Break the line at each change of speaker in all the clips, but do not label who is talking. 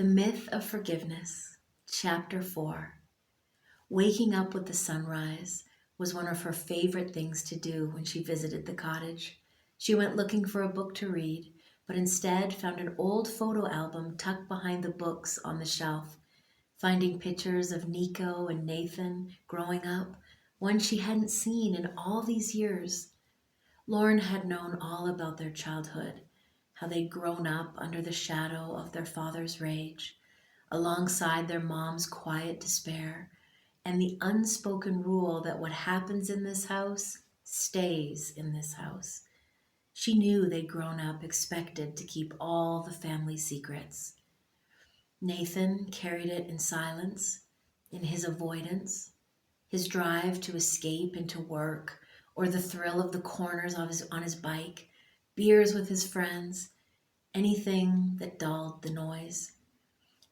The Myth of Forgiveness, Chapter 4. Waking up with the sunrise was one of her favorite things to do when she visited the cottage. She went looking for a book to read, but instead found an old photo album tucked behind the books on the shelf. Finding pictures of Nico and Nathan growing up, one she hadn't seen in all these years. Lauren had known all about their childhood, how they'd grown up under the shadow of their father's rage, alongside their mom's quiet despair, and the unspoken rule that what happens in this house stays in this house. She knew they'd grown up expected to keep all the family secrets. Nathan carried it in silence, in his avoidance, his drive to escape into work, or the thrill of the corners on his bike, beers with his friends, anything that dulled the noise.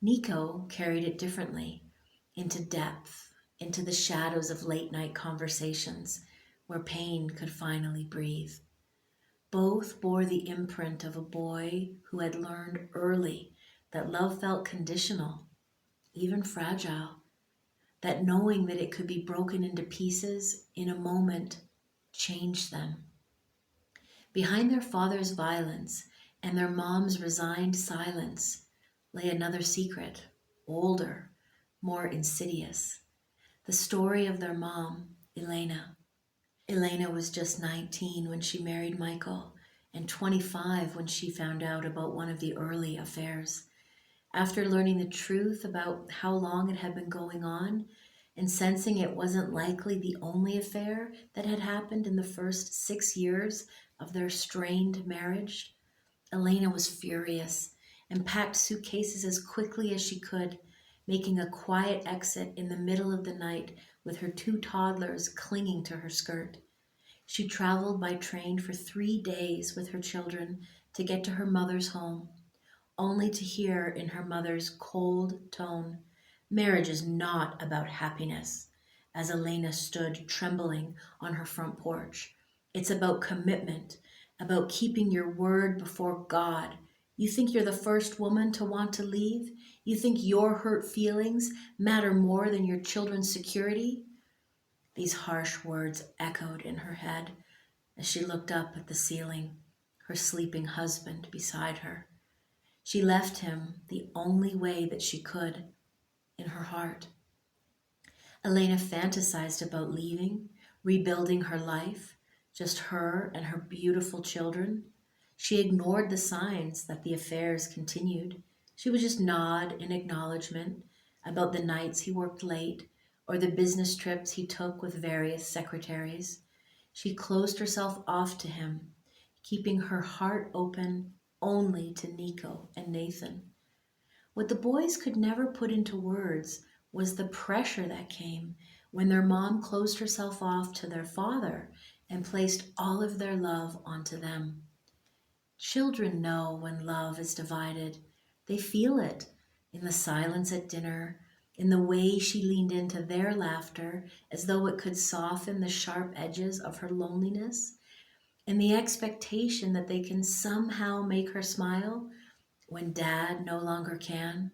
Nico carried it differently, into depth, into the shadows of late night conversations where pain could finally breathe. Both bore the imprint of a boy who had learned early that love felt conditional, even fragile, that knowing that it could be broken into pieces in a moment changed them. Behind their father's violence and their mom's resigned silence lay another secret, older, more insidious. The story of their mom, Elena. Elena was just 19 when she married Michael and 25 when she found out about one of the early affairs. After learning the truth about how long it had been going on and sensing it wasn't likely the only affair that had happened in the first 6 years of their strained marriage, Elena was furious and packed suitcases as quickly as she could, making a quiet exit in the middle of the night with her two toddlers clinging to her skirt. She traveled by train for 3 days with her children to get to her mother's home, only to hear in her mother's cold tone, "Marriage is not about happiness," as Elena stood trembling on her front porch. "It's about commitment, about keeping your word before God. You think you're the first woman to want to leave? You think your hurt feelings matter more than your children's security?" These harsh words echoed in her head as she looked up at the ceiling, her sleeping husband beside her. She left him the only way that she could, in her heart. Elena fantasized about leaving, rebuilding her life, just her and her beautiful children. She ignored the signs that the affairs continued. She would just nod in acknowledgement about the nights he worked late or the business trips he took with various secretaries. She closed herself off to him, keeping her heart open only to Nico and Nathan. What the boys could never put into words was the pressure that came when their mom closed herself off to their father and placed all of their love onto them. Children know when love is divided. They feel it in the silence at dinner, in the way she leaned into their laughter as though it could soften the sharp edges of her loneliness, and the expectation that they can somehow make her smile when dad no longer can.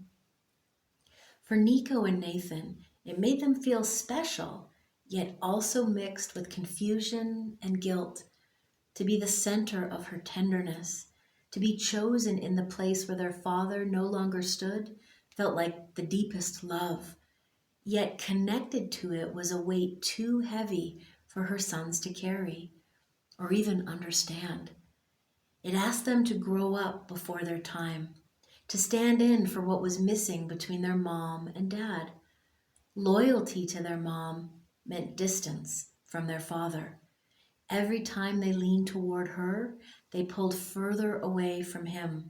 For Nico and Nathan, it made them feel special, yet also mixed with confusion and guilt, to be the center of her tenderness, to be chosen in the place where their father no longer stood, felt like the deepest love. Yet connected to it was a weight too heavy for her sons to carry or even understand. It asked them to grow up before their time, to stand in for what was missing between their mom and dad. Loyalty to their mom meant distance from their father. Every time they leaned toward her, they pulled further away from him,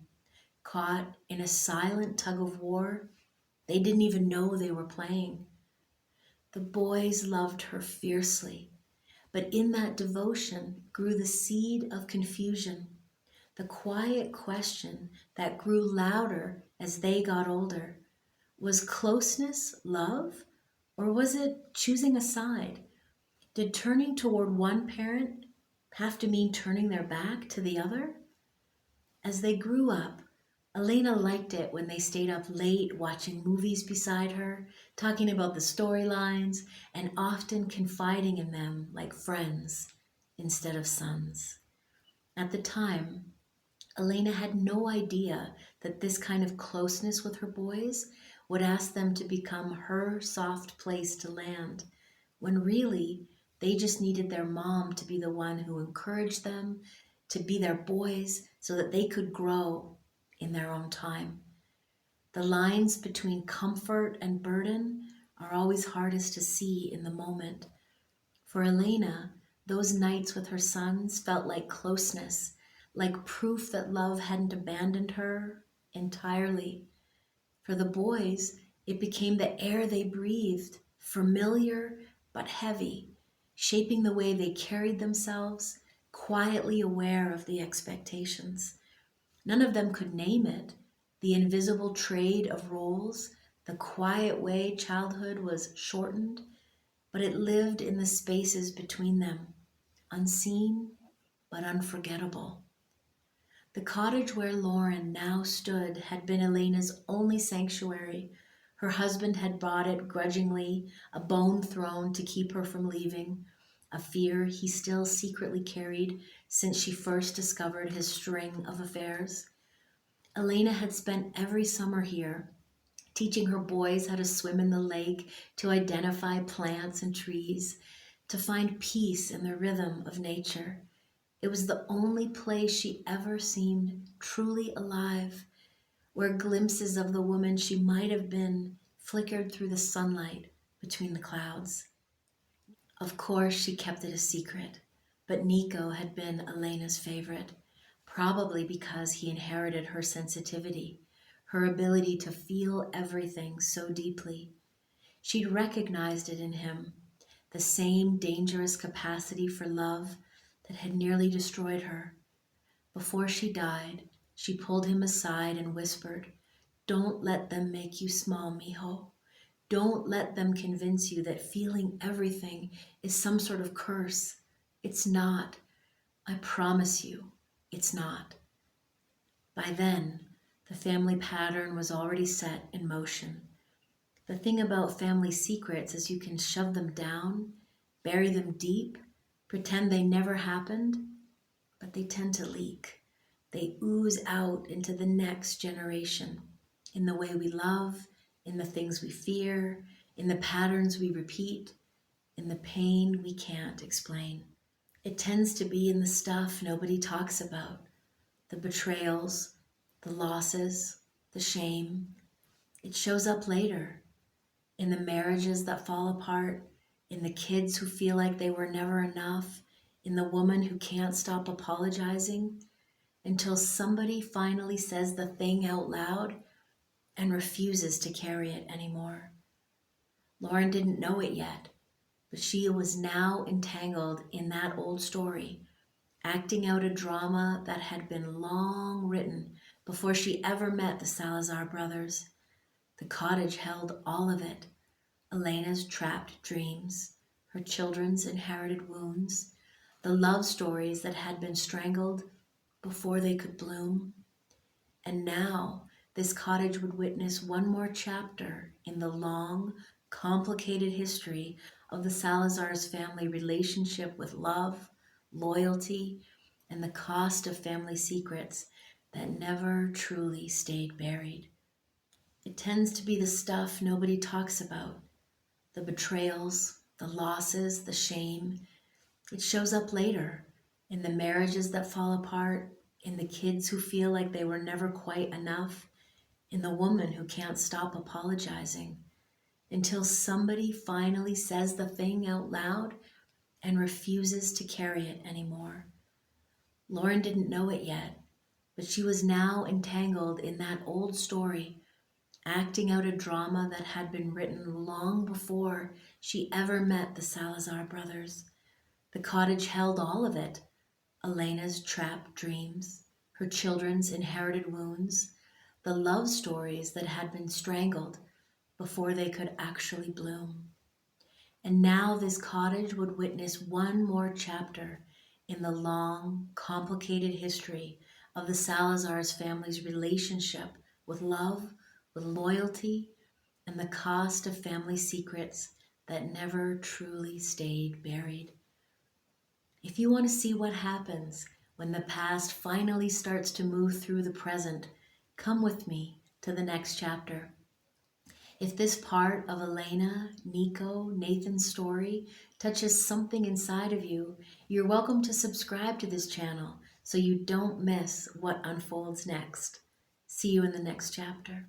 caught in a silent tug of war they didn't even know they were playing. The boys loved her fiercely, but in that devotion grew the seed of confusion, the quiet question that grew louder as they got older. Was closeness love, or was it choosing a side? Did turning toward one parent have to mean turning their back to the other? As they grew up, Elena liked it when they stayed up late watching movies beside her, talking about the storylines, and often confiding in them like friends instead of sons. At the time, Elena had no idea that this kind of closeness with her boys would ask them to become her soft place to land, when really they just needed their mom to be the one who encouraged them to be their boys so that they could grow in their own time. The lines between comfort and burden are always hardest to see in the moment. For Elena, those nights with her sons felt like closeness, like proof that love hadn't abandoned her entirely. For the boys, it became the air they breathed, familiar but heavy, shaping the way they carried themselves, quietly aware of the expectations. None of them could name it, the invisible trade of roles, the quiet way childhood was shortened, but it lived in the spaces between them, unseen but unforgettable. The cottage where Lauren now stood had been Elena's only sanctuary. Her husband had bought it grudgingly, a bone thrown to keep her from leaving, a fear he still secretly carried since she first discovered his string of affairs. Elena had spent every summer here, teaching her boys how to swim in the lake, to identify plants and trees, to find peace in the rhythm of nature. It was the only place she ever seemed truly alive, where glimpses of the woman she might have been flickered through the sunlight between the clouds. Of course, she kept it a secret, but Nico had been Elena's favorite, probably because he inherited her sensitivity, her ability to feel everything so deeply. She'd recognized it in him, the same dangerous capacity for love that had nearly destroyed her. Before she died, she pulled him aside and whispered, "Don't let them make you small, mijo. Don't let them convince you that feeling everything is some sort of curse. It's not. I promise you, it's not." By then, the family pattern was already set in motion. The thing about family secrets is you can shove them down, bury them deep, pretend they never happened, but they tend to leak. They ooze out into the next generation in the way we love, in the things we fear, in the patterns we repeat, in the pain we can't explain. It tends to be in the stuff nobody talks about, the betrayals, the losses, the shame. It shows up later in the marriages that fall apart, in the kids who feel like they were never enough, in the woman who can't stop apologizing until somebody finally says the thing out loud and refuses to carry it anymore. Lauren didn't know it yet, but she was now entangled in that old story, acting out a drama that had been long written before she ever met the Salazar brothers. The cottage held all of it: Elena's trapped dreams, her children's inherited wounds, the love stories that had been strangled before they could bloom. And now this cottage would witness one more chapter in the long, complicated history of the Salazar's family relationship with love, loyalty, and the cost of family secrets that never truly stayed buried. It tends to be the stuff nobody talks about, the betrayals, the losses, the shame. It shows up later in the marriages that fall apart, in the kids who feel like they were never quite enough, in the woman who can't stop apologizing until somebody finally says the thing out loud and refuses to carry it anymore. Lauren didn't know it yet, but she was now entangled in that old story, acting out a drama that had been written long before she ever met the Salazar brothers. The cottage held all of it: Elena's trapped dreams, her children's inherited wounds, the love stories that had been strangled before they could actually bloom. And now this cottage would witness one more chapter in the long, complicated history of the Salazar's family's relationship with love, with loyalty, and the cost of family secrets that never truly stayed buried. If you want to see what happens when the past finally starts to move through the present, come with me to the next chapter. If this part of Elena, Nico, Nathan's story touches something inside of you, you're welcome to subscribe to this channel so you don't miss what unfolds next. See you in the next chapter.